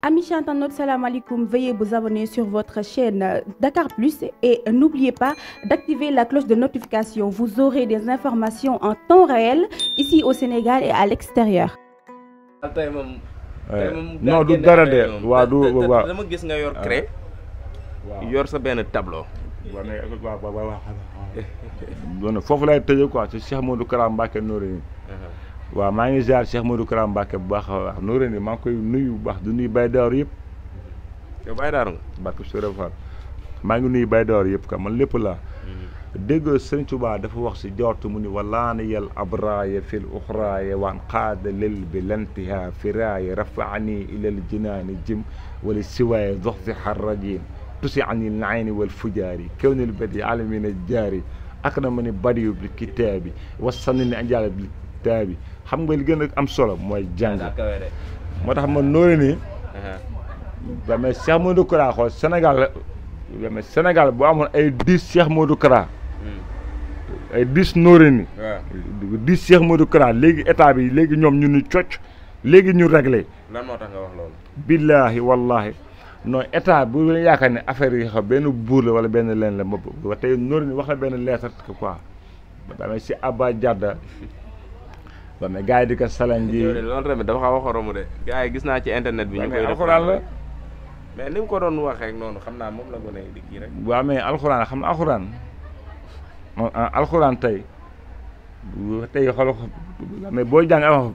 Amis internautes, salam alaikum. Veuillez vous abonner sur votre chaîne Dakar Plus et n'oubliez pas d'activer la cloche de notification. Vous aurez des informations en temps réel ici au Sénégal et à l'extérieur. non du dara de waaw du waaw dama gis nga yor craie. yor sa benn tableau. waaw foofu lay tëjee quoi ci Cheikh Modou Kara Mbacké Noreyni. waaw maa ngi ziar Cheikh Modou Kara Mbacké bu baax a baax Noreyni maa ngi koy nuyu bu baax du nuyu Baye Daor yëpp. yow Baye Daor nga. barke Sëriñ Fall maa ngi nuyu Baye Daor yëpp ka man lépp laa. dégg Sëriñ Tuubaa dafa wax si jortu mu ni walaana yal abraaya fil uxraaya waan qaada lel bi lantiha firaaya rafaani ilal jinaani jim wala siwaaya dox si xarrajin tusi ani naayni wal fujaari kewnil badi alamina jaari ak na ma ni badiyu bi kitaabi wasanni ni anjaala bi kitaabi xam nga li gën a am solo mooy jàng moo tax ma Noreyni ba mais Cheikh Modou Kara xool Sénégal ba mais Sénégal bu amoon ay 10 Cheikh Modou Kara ay 10 Noreyni 10 Cheikh Modou Kara léegi état bi léegi ñoom ñu ni cocc léegi ñu réglé lan moo tax nga wax loolu billaahi wallahi non état bu leen yaakaar ne affaire yi xam benn buur la wala benn leen la ma ba tey Noreyni wax la benn lettre quoi ba mais si Abba Jadda ba mais gars yi di ko salan ji loolu tamit dafa xaw a xoromu de gars yi gis naa ci internet bi ñu koy def alxuraan la mais ni mu ko doon waxee noonu xam naa moom la ko ne di kii rek waaw mais alxuraan xam na alxuraan alxuraan tey xool mais booy jàng am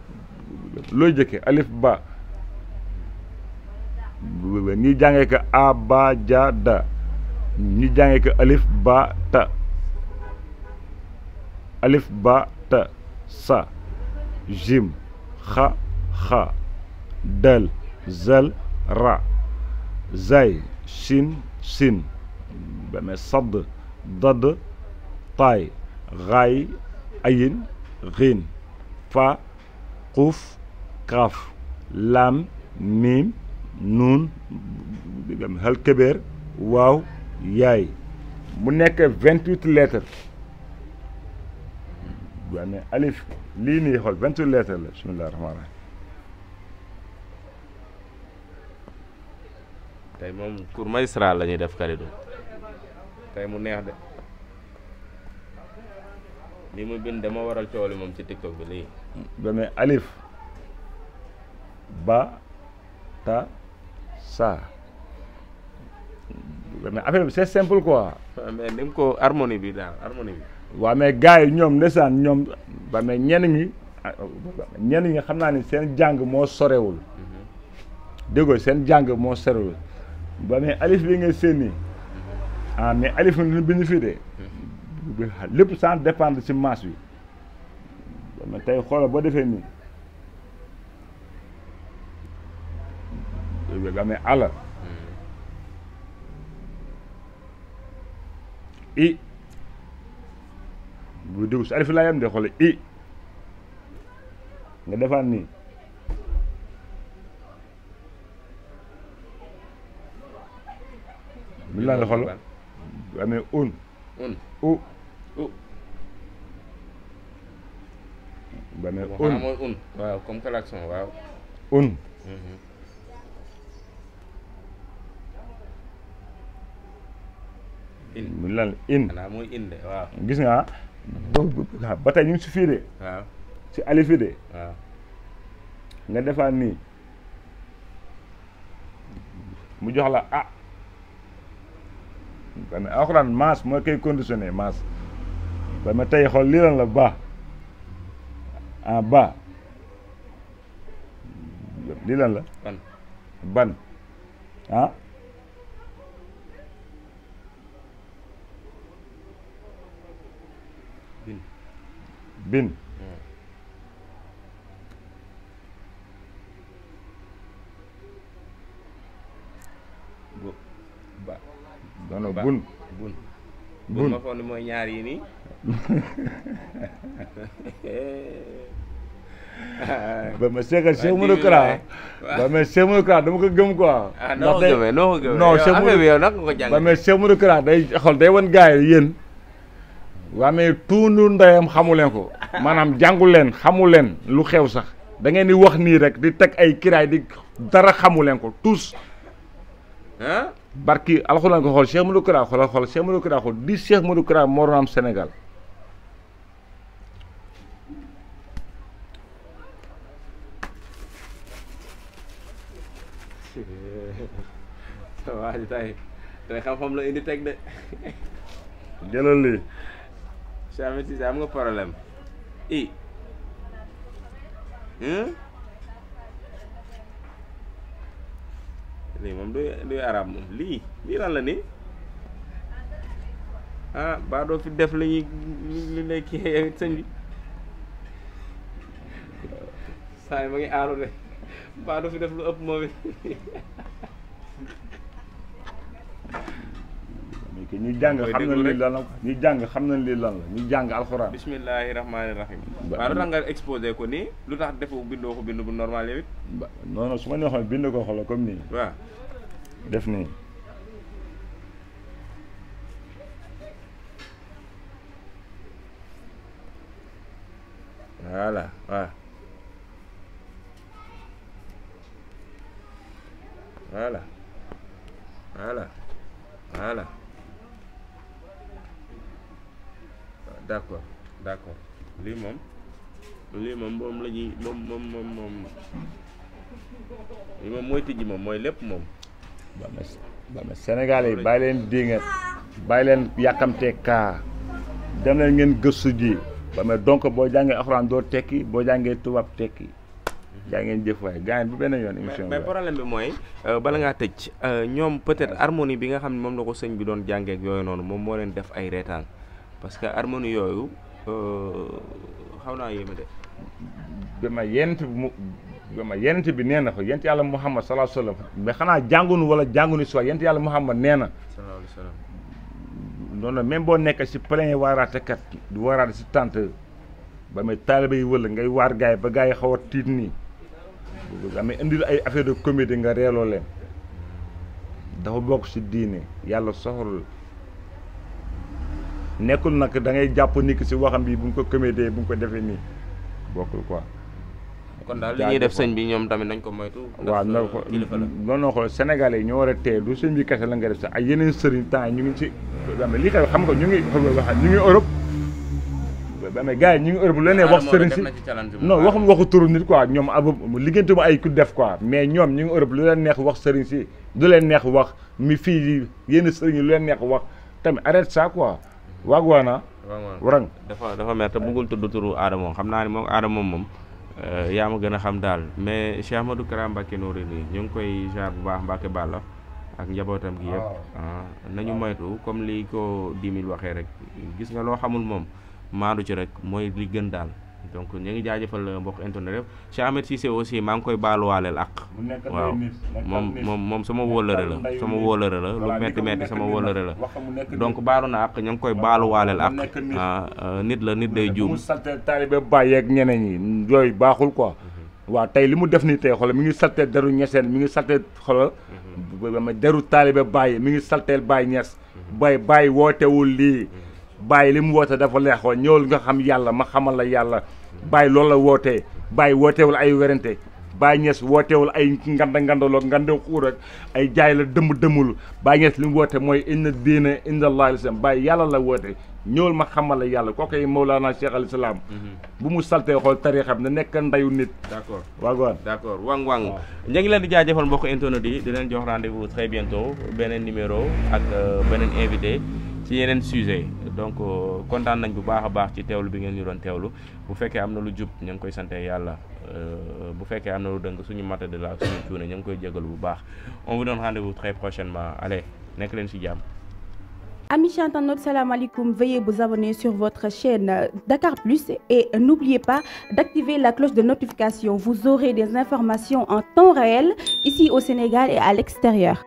looy jëkke alif ba ñi jàngee ko abajada ñi jàngee ko alif ba ta alif ba ta sa jim xa xa dal zal ra zay shin sin ba mais sadd dad taay xaay ayin xiin fa xuuf kaaf laam miim nuun hal kébeer waaw yaay mu nekk 28 lettres waaw mais alif lii nii xool 28 lettres la bismillah rahmaan rahim tey moom cours magistral la ñuy def Kalidou tey mu neex de li mu bind dama waral cooli moom ci TikTok bi lii ba mais alif ba ta sa mais affaire bi c'est simple quoi mais ni mu ko harmonie bi daal harmonie bi waaw mais gars yi ñoom ndeysaan ñoom ba mais ñenn ñi xam naa ni seen jàng moo sorewul déggoo seen jàng moo sorewul ba mais alif bi nga séen ah mais alif bi bi ñu fii de lépp sans dépendre ci masse bi ba mais tey xoolal boo defee nii ba mais ala i bu dugg si alif laa yam de xoole i nga defaat nii mi laa la xool amee un u ba amee un mooy un waaw comme klaxon waaw un mi laa la in xanaa mooy inde waaw gis nga ba tey ñu ngi si fii de waaw si alif yi de waaw nga defaat nii mu jox la ah ba mais alxuraan maas mooy koy conditionné maas ba mais tey xool lii lan la ba ah ba lii lan la ban ah bin ba non bun bun ma foog ne mooy ñaar yi nii ba mais seegal Cheikh Modou Kara ba mais Cheikh Modou Kara dama ko gëm quoi noo ko gëmee non Cheikh Modou yow nag nga ko jàng ba mais Cheikh Modou Kara day xool day wan gars yi yéen waa mais tuundu ndeyam xamu leen ko maanaam jàngu leen xamu leen lu xew sax da ngeen di wax nii rek di teg ay kiraay di dara xamu leen ko tous. ah. barki alxuraan ko xool Cheikh Modou Kara xool Cheikh Modou Kara xool di Cheikh Modou Kara moo doon am Sénégal. waa ji tey xam-xam la indi teg de. jëlal lii. Cheikh Ahmed Cissé am nga problème. lii moom duy arab moom lii lan la ni baa doo fi def li lay kii yow it sëñ bi saa yi ma ngi aaru de baa doo fi def lu ëpp moom it. ñu jàng xam nañ lii lan la ñu jàng xam nañ lii lan la ñu jàng alxuraan. bismillahi rahmaani rahim. waaw lu tax nga exposé ko nii lu tax defoo bindoo ko bind bu normal yow it. non non su ma neexoon bind ko xoolal comme nii. waaw def nii. voilà waaw. voilà. d'accord lii moom moom la ñuy moom lii moom mooy tijji moom mooy lépp moom. ba ma Sénégal yi bàyyi leen dinga bàyyi leen yàkkamtee kaa dem leen ngeen gëstu ji ba ma donc boo jàngee alxuraan doo tekki boo jàngee tubaab tekki. jaa ngeen jëf waaye gaañ bu benn yoon émission mais problème bi mooy bala ngaa tëj ñoom peut-être harmonie bi nga xam ne moom la ko sëñ bi doon jàngee ak yooyu noonu moom moo leen def ay reetaan parce que harmonie yooyu xaw naa yéeme de. ba ma yenent bi nee na ko yent yàlla Muhammad sallallahu alayhi wa sallam mais xanaa jàngunu wala jàngunu si waay yent yàlla Muhammad nee na. sallallahu alayhi wa sallam. noonu même boo nekk si plein waaraatekat du waaraate si tànt ba may taaliba yi wëla ngay waar gaay ba gaay yi xaw a tiit nii amee indil ay affaire de comédie nga reeloo leen dafa bokk si diine yàlla soxorul nekkul nag da ngay jàpp nit ki si waxam bi bu ñu ko comédie bu ñu ko defee nii bokkul quoi. kon daal li ñuy def sëñ bi ñoom tamit nañ ko moytu. waaw non xool Sénégalais yi ñoo war a tee du sëñ bi kese la nga def sax ay yeneen sëriñ temps ñu ngi ci lii kay xam nga ñu ngi Europe. mais gars yi ñu ngi Europe lu leen neex wax sëriñ si non waxu turu nit quoi ñoom liggéeyante ma ay ku def quoi mais ñoom ñu ngi Europe lu leen neex wax sëriñ si du leen neex wax mi fii yenn sëriñ yi lu leen neex wax tamit arrête ça quoi waagwaana warang dafa mer te bëggul tudd turu Adama moom xam naa ne moom Adama moom yaa ma gën a xam daal mais Cheikh Modou Kara Mbacké Noreyni ñu ngi koy jaar bu baax Mbacké Balla ak njabootam gi yëpp nañu moytu comme li ko 10 000 waxee rek gis nga loo xamul moom maadu ci rek mooy li gën daal donc ñu ngi jaajëfal mbokk internet yëpp Cheikh Ahmed Cissé aussi maa ngi koy baaluwaaleel ak waaw moom sama wóolëre la lu metti sama wóolëre la donc baalu na ak ñu ngi koy baaluwaaleel ak nit day juum mu salte taalibe bàyyi ak ñeneen ñi yooyu baaxul quoi waaw tey li mu def nii tey xoolal mi ngi salteel deru ñeseen mi ngi salteel xoolal deru taalibe bàyyi mi ngi salteel bàyyi ñes bàyyi wootewul lii bàyyi li mu woote dafa leexoon ñëwul nga xam yàlla ma xamal la yàlla bàyyi loolu la wootee bàyyi wootewul ay werante bàyyi ñes wootewul ay ngandaloo ngande xuur ak ay jaay la dëmul bàyyi ñes li mu woote mooy inna diina inda allahi lislam bàyyi yàlla la woote ñëwul ma xamal la yàlla kooku ay Mawlana Cheikh al Islam bu mu saltee xool tarixam ne nekk ndayu nit. d'accord waagoon d'accord wang ñu ngi leen di jaajëfal mbokk internet yi di leen jox rendez-vous très bientôt beneen numéro ak beneen invité ci yeneen sujet donc kontaan nañ bu baax a baax ci teewlu bi ngeen ñu doon teewlu bu fekkee am na lu jub ñu ngi koy sante yàlla bu fekkee am na lu dëng suñu matta de la suñu cuune ñu ngi koy jégalu bu baax on vous donne rendez-vous très prochainement allez nekk leen ci jàmm. Amis internautes, salam alaikum. Veuillez vous abonner sur votre chaîne Dakar Plus et n'oubliez pas d'activer la cloche de notification. Vous aurez des informations en temps réel ici au Sénégal et à l'extérieur.